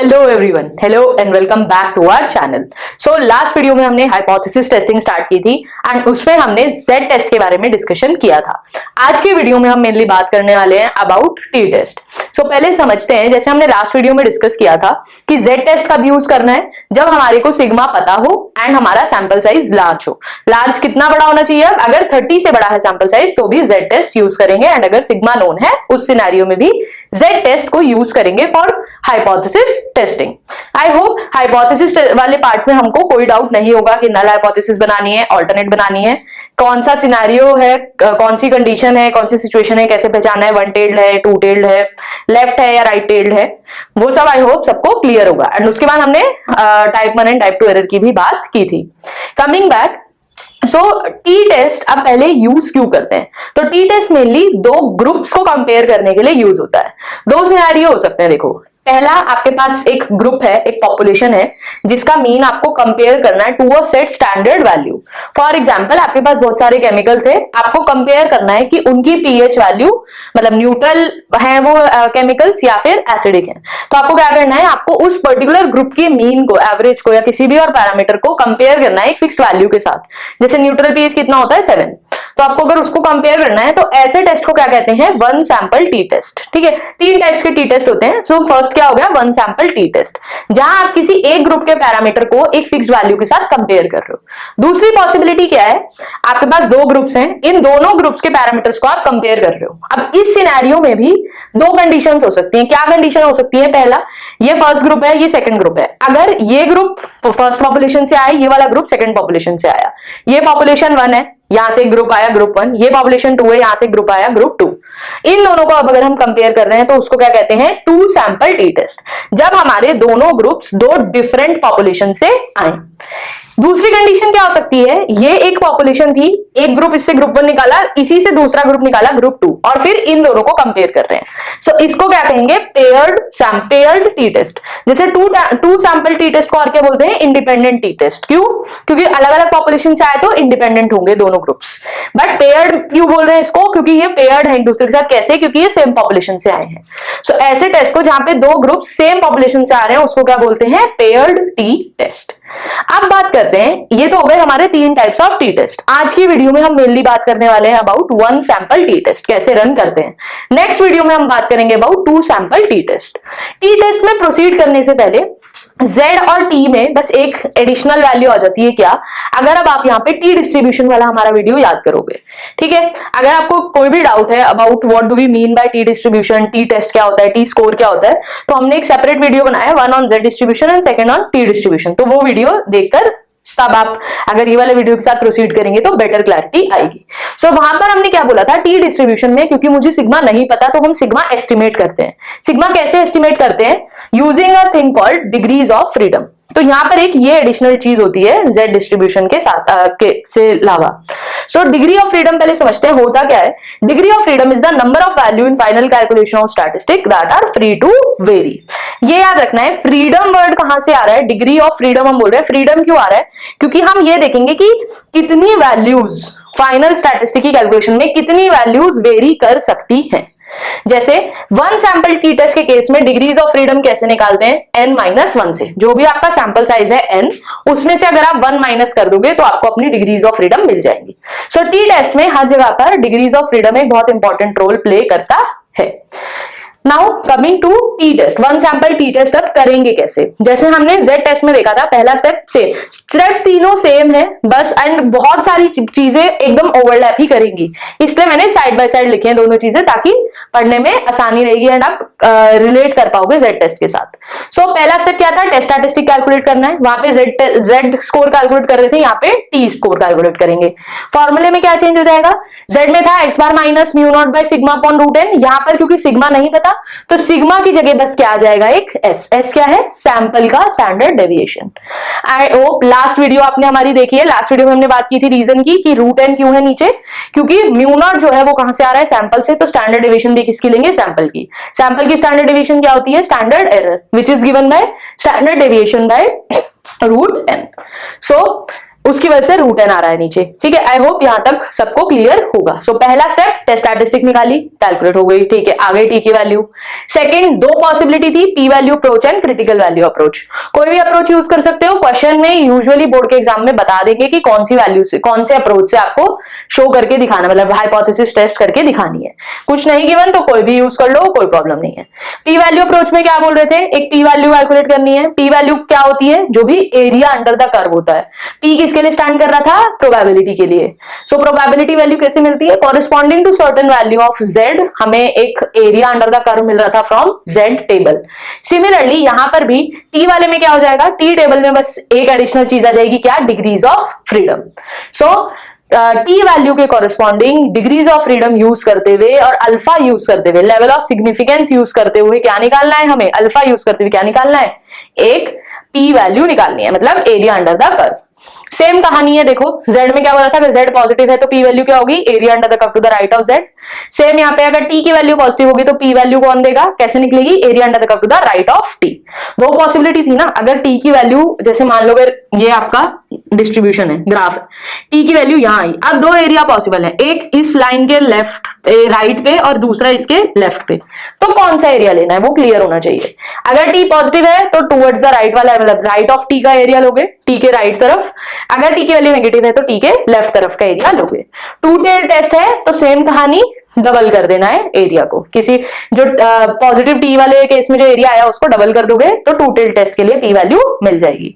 Hello everyone, hello and welcome back to our channel. So last video में हमने hypothesis testing start की थी and उसमें हमने जेड टेस्ट के बारे में डिस्कशन किया था। आज के वीडियो में हम मेनली बात करने वाले हैं अबाउट टी टेस्ट। सो पहले समझते हैं, जैसे हमने लास्ट वीडियो में डिस्कस किया था कि जेड टेस्ट कब यूज करना है, जब हमारे को सिग्मा पता हो एंड हमारा सैंपल साइज लार्ज हो। लार्ज कितना बड़ा होना चाहिए? अगर 30 से बड़ा है सैंपल साइज तो भी जेड टेस्ट यूज करेंगे एंड अगर सिग्मा नोन है उस सिनेरियो में भी जेड टेस्ट को यूज करेंगे for hypothesis testing. I hope hypothesis वाले पार्ट में हमको कोई डाउट नहीं होगा कि नल हाइपोथेसिस बनानी है, ऑल्टरनेट बनानी है, कौन सा सिनेरियो है, कौन सी कंडीशन है, कौन सी सिचुएशन है, कैसे पहचानना है, वन टेल्ड है, टू टेल्ड है, लेफ्ट है या राइट टेल्ड है, वो सब आई होप सबको क्लियर होगा। एंड उसके बाद हमने टाइप 1 एंड टाइप 2 एरर की भी बात की थी। कमिंग बैक, टी टेस्ट अब पहले यूज क्यों करते हैं? तो टी टेस्ट मेनली दो ग्रुप्स को कंपेयर करने के लिए यूज होता है। दो सिनेरियो हो सकते हैं। देखो, पहला आपके पास एक ग्रुप है, एक पॉपुलेशन है जिसका मीन आपको कंपेयर करना है to a set standard value. For example, आपके पास बहुत सारे केमिकल थे, आपको कंपेयर करना है कि उनकी पीएच वैल्यू मतलब न्यूट्रल है वो केमिकल्स या फिर एसिडिक है। तो आपको क्या करना है, आपको उस पर्टिकुलर ग्रुप के मीन को, एवरेज को या किसी भी और पैरामीटर को कंपेयर करना है एक फिक्स्ड वैल्यू के साथ। जैसे न्यूट्रल पीएच कितना होता है? 7। तो आपको अगर उसको कंपेयर करना है तो ऐसे टेस्ट को क्या कहते हैं? One sample T test. ठीक है, 3 टाइप्स के टी टेस्ट होते हैं। सो फर्स्ट क्या हो गया? वन सैंपल टी टेस्ट, जहां आप किसी एक ग्रुप के पैरामीटर को एक फिक्स्ड वैल्यू के साथ कंपेयर कर रहे हो। दूसरी पॉसिबिलिटी क्या है? आपके पास दो ग्रुप्स हैं, इन दोनों ग्रुप्स के पैरामीटर्स को आप कंपेयर कर रहे हो। अब इस सिनेरियो में भी दो कंडीशंस हो सकती हैं। क्या कंडीशन हो सकती है? पहला, ये फर्स्ट ग्रुप है, ये सेकंड ग्रुप है। अगर ये ग्रुप फर्स्ट पॉपुलेशन से आया, ये वाला ग्रुप सेकंड पॉपुलेशन से आया, ये पॉपुलेशन 1 है, यहां से ग्रुप आया ग्रुप 1, ये पॉपुलेशन 2 है, यहां से ग्रुप आया ग्रुप 2। इन दोनों को अब अगर हम कंपेयर कर रहे हैं तो उसको क्या कहते हैं? टू सैंपल टी टेस्ट, जब हमारे दोनों ग्रुप्स दो डिफरेंट पॉपुलेशन से आए। दूसरी कंडीशन क्या हो सकती है? ये एक पॉपुलेशन थी, एक ग्रुप इससे ग्रुप 1 निकाला, इसी से दूसरा ग्रुप निकाला ग्रुप 2, और फिर इन दोनों को कंपेयर कर रहे हैं। सो इसको क्या कहेंगे? Paired T test. जैसे टू सैंपल टी टेस्ट को और क्या बोलते हैं? Independent T test. क्यों? क्योंकि अलग अलग पॉपुलेशन से आए तो इंडिपेंडेंट होंगे दोनों ग्रुप्स। बट पेयर्ड क्यों बोल रहे हैं इसको? क्योंकि ये पेयर्ड है एक दूसरे के साथ। कैसे? क्योंकि ये सेम पॉपुलेशन से आए हैं। सो ऐसे टेस्ट को जहां पे दो ग्रुप सेम पॉपुलेशन से आ रहे हैं उसको क्या बोलते हैं? Paired T test. अब बात करते हैं, ये तो हो गए हमारे 3 टाइप्स ऑफ टी टेस्ट। आज की वीडियो में हम मेनली बात करने वाले हैं about one sample T test, कैसे रन करते हैं। नेक्स्ट वीडियो में हम बात करेंगे about two sample T test. T test में प्रोसीड करने से पहले Z और T में बस एक एडिशनल वैल्यू आ जाती है। क्या? अगर अब आप यहाँ पे टी डिस्ट्रीब्यूशन वाला हमारा वीडियो याद करोगे, ठीक है, अगर आपको कोई भी डाउट है about what do we mean by T distribution, T test क्या होता है, टी स्कोर क्या होता है, तो हमने एक सेपरेट वीडियो बनाया, one on Z distribution and second on T distribution. तो वो वीडियो देखकर तब आप अगर ये वाले वीडियो के साथ प्रोसीड करेंगे तो बेटर क्लैरिटी आएगी। सो वहां पर हमने क्या बोला था? टी डिस्ट्रीब्यूशन में क्योंकि मुझे सिग्मा नहीं पता तो हम सिग्मा एस्टिमेट करते हैं। सिग्मा कैसे एस्टिमेट करते हैं? Using a thing called degrees of freedom. तो यहां पर एक ये एडिशनल चीज होती है जेड डिस्ट्रीब्यूशन के साथ से अलावा। सो डिग्री ऑफ फ्रीडम पहले समझते हैं होता क्या है। Degree of freedom is the number of value in final calculation of statistic that are free to vary. ये याद रखना है। फ्रीडम वर्ड कहां से आ रहा है? डिग्री ऑफ फ्रीडम हम बोल रहे हैं। फ्रीडम क्यों आ रहा है? क्योंकि हम ये देखेंगे कि कितनी वैल्यूज फाइनल स्टैटिस्टिक की कैलकुलेशन में कितनी वैल्यूज वेरी कर सकती हैं। जैसे वन सैंपल टी टेस्ट के केस में डिग्रीज ऑफ फ्रीडम कैसे निकालते हैं? n-1 से। जो भी आपका सैंपल साइज है n, उसमें से अगर आप 1 माइनस कर दोगे तो आपको अपनी डिग्रीज ऑफ फ्रीडम मिल जाएंगी। सो टी टेस्ट में हर जगह पर डिग्रीज ऑफ फ्रीडम एक बहुत इंपॉर्टेंट रोल प्ले करता है। Now coming to T test, one sample T test अब करेंगे कैसे? जैसे हमने जेड टेस्ट में देखा था, पहला स्टेप्स तीनों सेम है बस, एंड बहुत सारी चीजें एकदम ओवरलैप ही करेंगी, इसलिए मैंने साइड बाय साइड लिखे हैं दोनों चीजें ताकि पढ़ने में आसानी रहेगी एंड आप रिलेट कर पाओगे जेड टेस्ट के साथ। सो पहला स्टेप क्या था? टेस्ट स्टैटिस्टिक कैलकुलेट करना है। वहां पे जेड स्कोर कैलकुलेट कर रहे थे, यहाँ पे टी स्कोर कैलकुलेट करेंगे। फॉर्मूले में क्या चेंज हो जाएगा? जेड में था x bar minus mu naught by sigma upon root n, यहाँ पर क्योंकि सिग्मा नहीं पता तो सिग्मा की जगह बस क्या आ जाएगा? एक s क्या है? सैंपल का standard deviation. I hope last video आपने हमारी देखी है। लास्ट वीडियो में हमने बात की थी रीजन की कि रूट n क्यों है नीचे, क्योंकि म्यू नॉट जो है वो कहां से आ रहा है? सैंपल से। तो स्टैंडर्ड डेविएशन भी किसकी लेंगे? सैंपल की। सैंपल की स्टैंडर्ड डेविएशन क्या होती है? Standard error which is given by standard deviation by root n। सो उसकी वजह से रूट एन आ रहा है नीचे। ठीक है, आई होप यहां तक सबको क्लियर होगा। सो पहला स्टेप टेस्ट स्टैटिस्टिक निकाली, कैलकुलेट हो गई। ठीक है, आ गई टी की वैल्यू। सेकंड, दो पॉसिबिलिटी थी, P value approach and critical value approach. कोई भी अप्रोच यूज कर सकते हो। क्वेश्चन में यूजुअली बोर्ड के एग्जाम में बता देंगे कि कौन सी वैल्यू से, कौन से अप्रोच से आपको शो करके दिखाना, मतलब हाइपोथेसिस टेस्ट करके दिखानी है। कुछ नहीं गिवन तो कोई भी यूज कर लो, कोई प्रॉब्लम नहीं है। पी वैल्यू अप्रोच में क्या बोल रहे थे, एक पी वैल्यू कैलकुलेट करनी है। पी वैल्यू क्या होती है, जो भी एरिया अंडर द कर्व होता है। पी किसके लिए स्टैंड कर रहा था, प्रोबेबिलिटी के लिए। सो प्रोबेबिलिटी वैल्यू कैसे मिलती है, corresponding to certain value of Z हमें एक एरिया अंडर द कर्व मिल रहा था फ्रॉम जेड टेबल। सिमिलरली यहां पर भी टी वाले में क्या हो जाएगा, टी टेबल में बस एक एडिशनल चीज आ जाएगी, क्या, degrees of freedom. So T value के corresponding degrees of freedom use करते हुए और अल्फा यूज करते हुए, लेवल ऑफ सिग्निफिकेंस यूज करते हुए क्या निकालना है हमें, अल्फा यूज करते हुए क्या निकालना है, एक पी वैल्यू निकालनी है, मतलब area under the curve. Same कहानी है, देखो z में क्या बोला था, अगर z पॉजिटिव है तो p वैल्यू क्या होगी, area under the curve to the right of z। Same यहाँ पे अगर t की वैल्यू पॉजिटिव होगी तो p वैल्यू कौन देगा, कैसे निकलेगी, area under the curve to the right of t। दो पॉसिबिलिटी थी ना, अगर t की वैल्यू, जैसे मान लो अगर ये आपका डिस्ट्रीब्यूशन है, ग्राफ है, t की वैल्यू यहां आई। अब दो एरिया पॉसिबल है, एक इस लाइन के लेफ्ट राइट पे और दूसरा इसके लेफ्ट पे, तो कौन सा एरिया लेना है वो क्लियर होना चाहिए। अगर t पॉजिटिव है तो टुवर्ड्स द राइट वाला, मतलब राइट ऑफ t का एरिया लोगे, t के राइट तरफ। अगर t की वैल्यू नेगेटिव है तो t के लेफ्ट तरफ का एरिया लोगे। टू टेल टेस्ट है तो सेम कहानी, डबल कर देना है एरिया को। किसी जो पॉजिटिव टी वाले केस में जो एरिया आया उसको डबल कर दोगे तो टू टेल टेस्ट के लिए p वैल्यू मिल जाएगी।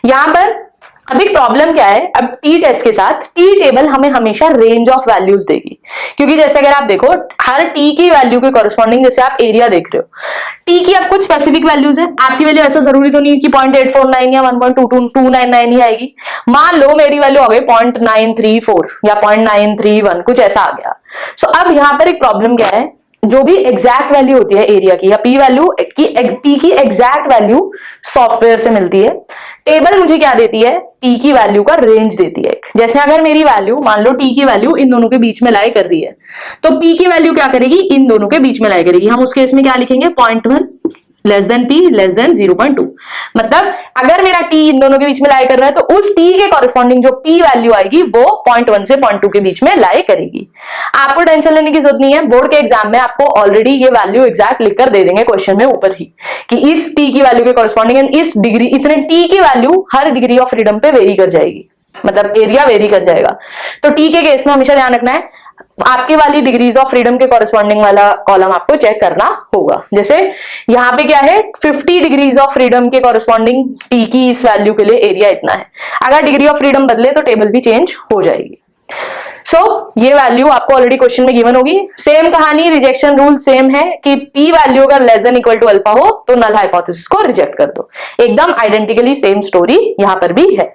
यहां पर अब एक प्रॉब्लम क्या है, अब टी टेस्ट के साथ टी टेबल हमें हमेशा रेंज ऑफ वैल्यूज देगी, क्योंकि जैसे अगर आप देखो हर टी की वैल्यू के कॉरेस्पॉन्डिंग, जैसे आप एरिया देख रहे हो, टी की अब कुछ स्पेसिफिक वैल्यूज है, आपकी वैल्यू ऐसा जरूरी तो नहीं कि 0.849 या 1.22299 ही आएगी। मान लो मेरी वैल्यू आ गई 0.934 या 0.931, कुछ ऐसा आ गया। सो अब यहां पर एक प्रॉब्लम क्या है, जो भी एग्जैक्ट वैल्यू होती है एरिया की या पी वैल्यू की, पी की एग्जैक्ट वैल्यू सॉफ्टवेयर से मिलती है। टेबल मुझे क्या देती है, पी की वैल्यू का रेंज देती है। जैसे अगर मेरी वैल्यू, मान लो टी की वैल्यू इन दोनों के बीच में लाई कर रही है, तो पी की वैल्यू क्या करेगी, इन दोनों के बीच में लाई करेगी। हम उस केस में क्या लिखेंगे, 0.1 less than p less than 0.2। मतलब अगर मेरा t इन दोनों के बीच में लाई कर रहा है तो उस t के कॉरेस्पॉन्डिंग जो p वैल्यू आएगी वो 0.1 से 0.2 के बीच में लाई करेगी। आपको टेंशन लेने की जरूरत नहीं है, बोर्ड के एग्जाम में आपको ऑलरेडी ये वैल्यू एग्जैक्ट लिखकर दे देंगे क्वेश्चन में ऊपर ही, कि इस t की वैल्यू के कॉरेस्पॉन्डिंग एंड इस डिग्री, इतने t की value her degree of freedom पे वेरी कर जाएगी, मतलब एरिया वेरी कर जाएगा। तो t के केस में हमेशा ध्यान रखना है, आपके वाली डिग्रीज ऑफ फ्रीडम के कॉरेस्पॉन्डिंग वाला कॉलम आपको चेक करना होगा। जैसे यहाँ पे क्या है, 50 डिग्रीज ऑफ फ्रीडम के कॉरेस्पॉन्डिंग टी की इस वैल्यू के लिए एरिया इतना है। अगर डिग्री ऑफ फ्रीडम बदले तो टेबल भी चेंज हो जाएगी। ये वैल्यू आपको ऑलरेडी क्वेश्चन में गिवन होगी। सेम कहानी, रिजेक्शन रूल सेम है कि p वैल्यू अगर less than equal to alpha हो तो नल हाइपोथेसिस को रिजेक्ट कर दो। एकदम आइडेंटिकली सेम स्टोरी यहां पर भी है।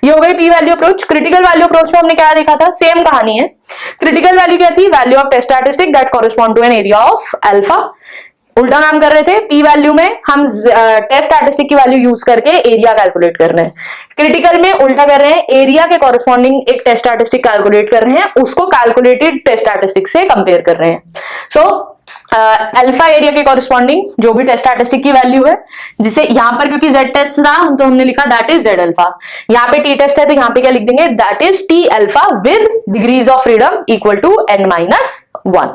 ये हो गई P value approach. Critical value approach में हमने क्या देखा था, सेम कहानी है। क्रिटिकल वैल्यू क्या थी, value of test statistic that correspond to an area of alpha. उल्टा काम कर रहे थे, पी वैल्यू में हम टेस्ट स्टैटिस्टिक की वैल्यू यूज करके एरिया कैलकुलेट कर रहे हैं। क्रिटिकल में उल्टा कर रहे हैं, एरिया के कॉरेस्पॉन्डिंग एक टेस्ट स्टैटिस्टिक कैलकुलेट कर रहे हैं, उसको कैलकुलेटेड टेस्ट स्टैटिस्टिक से कंपेयर कर रहे हैं। अल्फा एरिया के कॉरेस्पॉन्डिंग जो भी टेस्ट स्टैटिस्टिक की वैल्यू है, जिसे यहाँ पर क्योंकि जेड टेस्ट था तो हमने लिखा दैट इज जेड अल्फा। यहाँ पे टी टेस्ट है तो यहाँ पे क्या लिख देंगे, that is T alpha with degrees of freedom equal to n-1।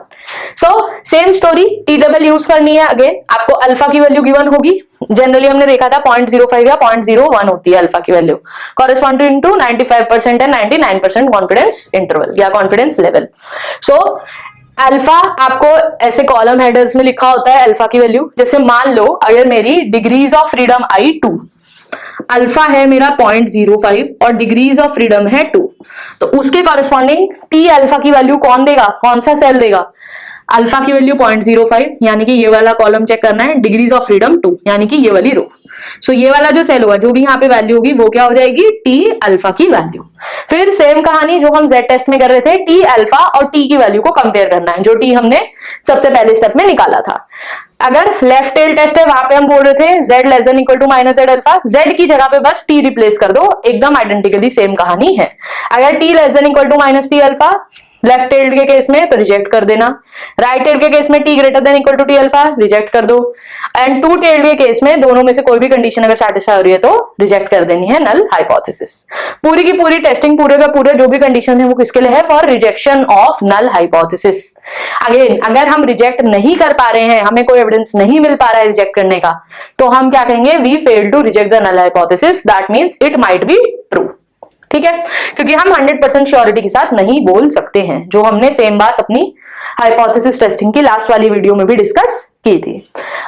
Same story, T table use करनी है। अगेन आपको अल्फा की वैल्यू गिवन होगी, जनरली हमने देखा था 0.05 या 0.01 होती है अल्फा की value, corresponding to 95% and 99% confidence interval या कॉन्फिडेंस लेवल। अल्फा आपको ऐसे कॉलम हेडर्स में लिखा होता है अल्फा की वैल्यू। जैसे मान लो अगर मेरी degrees of freedom I 2, alpha है मेरा 0.05 और डिग्रीज ऑफ फ्रीडम है 2, तो उसके कॉरेस्पॉन्डिंग टी अल्फा की वैल्यू कौन देगा, कौन सा सेल देगा, अल्फा की वैल्यू 0.05 यानी कि ये वाला कॉलम चेक करना है, डिग्रीज ऑफ फ्रीडम 2 यानी कि ये वाली रो। ये वाला जो सेल होगा, जो भी यहाँ पे वैल्यू होगी वो क्या हो जाएगी, टी अल्फा की वैल्यू। फिर सेम कहानी जो हम जेड टेस्ट में कर रहे थे, टी अल्फा और टी की वैल्यू को कंपेयर करना है, जो टी हमने सबसे पहले स्टेप में निकाला था। अगर लेफ्ट टेल टेस्ट है वहां पे हम बोल रहे थे z less than equal to minus Z alpha, z की जगह पे बस t रिप्लेस कर दो, एकदम आइडेंटिकली सेम कहानी है। अगर t less than equal to minus T alpha, left tailed के केस में तो रिजेक्ट कर देना, राइट टेल्ड के केस में T greater than equal to T alpha reject कर दो, एंड टू टेल्ड के केस में दोनों में से कोई भी कंडीशन अगर सैटिस्फाई हो रही है तो रिजेक्ट कर देनी है नल हाइपोथेसिस। पूरी की पूरी टेस्टिंग, पूरे का पूरे जो भी कंडीशन है वो किसके लिए है? For rejection of null hypothesis. Again अगर हम रिजेक्ट नहीं कर पा रहे हैं, हमें कोई एविडेंस नहीं मिल पा रहा है रिजेक्ट करने का, तो हम क्या कहेंगे? We fail to reject the null hypothesis, that means it might be true. ठीक है, क्योंकि हम 100% श्योरिटी के साथ नहीं बोल सकते हैं, जो हमने सेम बात अपनी हाइपोथेसिस टेस्टिंग की लास्ट वाली वीडियो में भी डिस्कस की थी।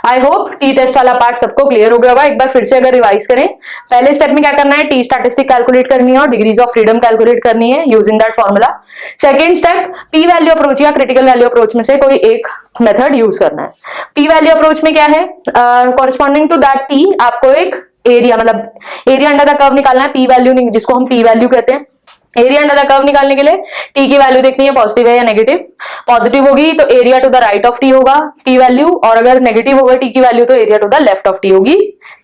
आई होप टी टेस्ट वाला पार्ट सबको क्लियर हो गया होगा। एक बार फिर से अगर रिवाइज करें, पहले स्टेप में क्या करना है? टी स्टैटिस्टिक कैलकुलेट करनी है और डिग्रीज ऑफ फ्रीडम कैलकुलेट करनी है using that formula. Second step, P value approach या क्रिटिकल वैल्यू अप्रोच में से कोई एक मेथड यूज करना है। पी वैल्यू अप्रोच में क्या है? कॉरेस्पॉन्डिंग टू दैट टी आपको एक एरिया, मतलब एरिया अंडर द कर्व निकालना है। पी वैल्यू, जिसको हम पी वैल्यू कहते हैं, एरिया अंडर द कर्व निकालने के लिए टी की वैल्यू देखनी है पॉजिटिव है या नेगेटिव। पॉजिटिव होगी तो area to the right of T होगा टी वैल्यू, और अगर नेगेटिव होगा टी की वैल्यू तो area to the left of T होगी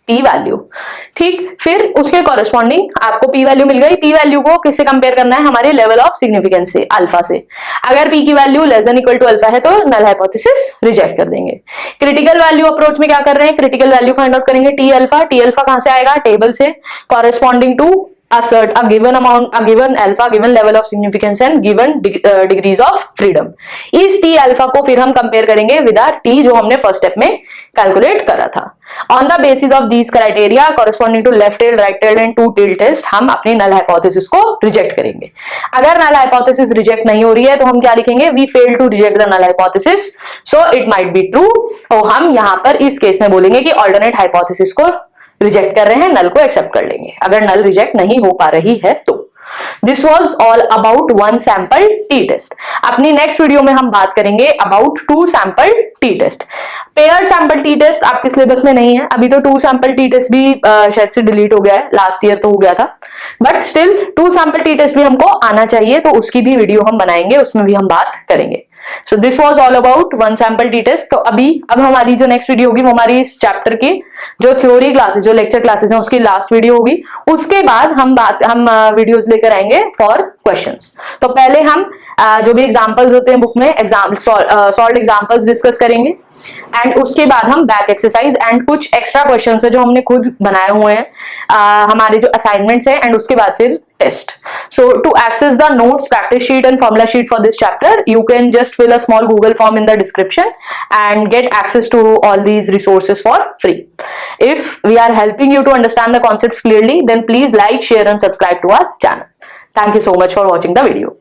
टी वैल्यू। ठीक, फिर उसके कॉरेस्पॉन्डिंग आपको पी वैल्यू मिल गई। पी वैल्यू को किससे कंपेयर करना है? हमारे लेवल ऑफ सिग्निफिकेंस से, अल्फा से। अगर पी की value less than equal to alpha है तो नल हाइपोथेसिस रिजेक्ट कर देंगे। क्रिटिकल वैल्यू अप्रोच में क्या कर रहे हैं? क्रिटिकल वैल्यू फाइंड आउट करेंगे टी अल्फा। टी अल्फा कहां से आएगा? टेबल से, corresponding to assert a given amount, a given alpha, given level of significance and given degrees of freedom। इस t alpha को फिर हम कंपेयर करेंगे विद आर t जो हमने फर्स्ट स्टेप में कैलकुलेट करा था। On the basis of these criteria corresponding to left tailed, right tailed and two tailed test हम अपनी नल हाइपोथेसिस को रिजेक्ट करेंगे। अगर नल हाइपोथेसिस रिजेक्ट नहीं हो रही है तो हम क्या लिखेंगे? We fail to reject the null hypothesis, so it might be true. और हम यहाँ पर इस केस में बोलेंगे कि ऑल्टरनेट हाइपोथेसिस को रिजेक्ट कर रहे हैं, नल को एक्सेप्ट कर लेंगे अगर नल रिजेक्ट नहीं हो पा रही है तो। This was all about one sample T test. अपनी नेक्स्ट वीडियो में हम बात करेंगे about two sample T test. Paired sample T test आपके सिलेबस में नहीं है अभी, तो टू सैंपल टी टेस्ट भी शायद से डिलीट हो गया है, लास्ट ईयर तो हो गया था, but still two sample T test भी हमको आना चाहिए, तो उसकी भी वीडियो हम बनाएंगे, उसमें भी हम बात करेंगे। So this was all about one sample T test. तो अब हमारी जो नेक्स्ट वीडियो होगी वो हमारी इस चैप्टर की जो थ्योरी क्लासेस, जो लेक्चर क्लासेस हैं उसकी लास्ट वीडियो होगी। उसके बाद हम वीडियोस लेकर आएंगे फॉर क्वेश्चंस। तो पहले हम जो भी एग्जांपल्स होते हैं बुक में, सॉल्व्ड एग्जांपल्स डिस्कस करेंगे, एंड उसके बाद हम बैक एक्सरसाइज एंड कुछ एक्स्ट्रा क्वेश्चंस है जो हमने खुद बनाए हुए हैं, हमारे जो असाइनमेंट्स है, एंड उसके बाद फिर test. So to access the notes, practice sheet and formula sheet for this chapter, you can just fill a small Google form in the description and get access to all these resources for free. If we are helping you to understand the concepts clearly, then please like, share and subscribe to our channel. Thank you so much for watching the video.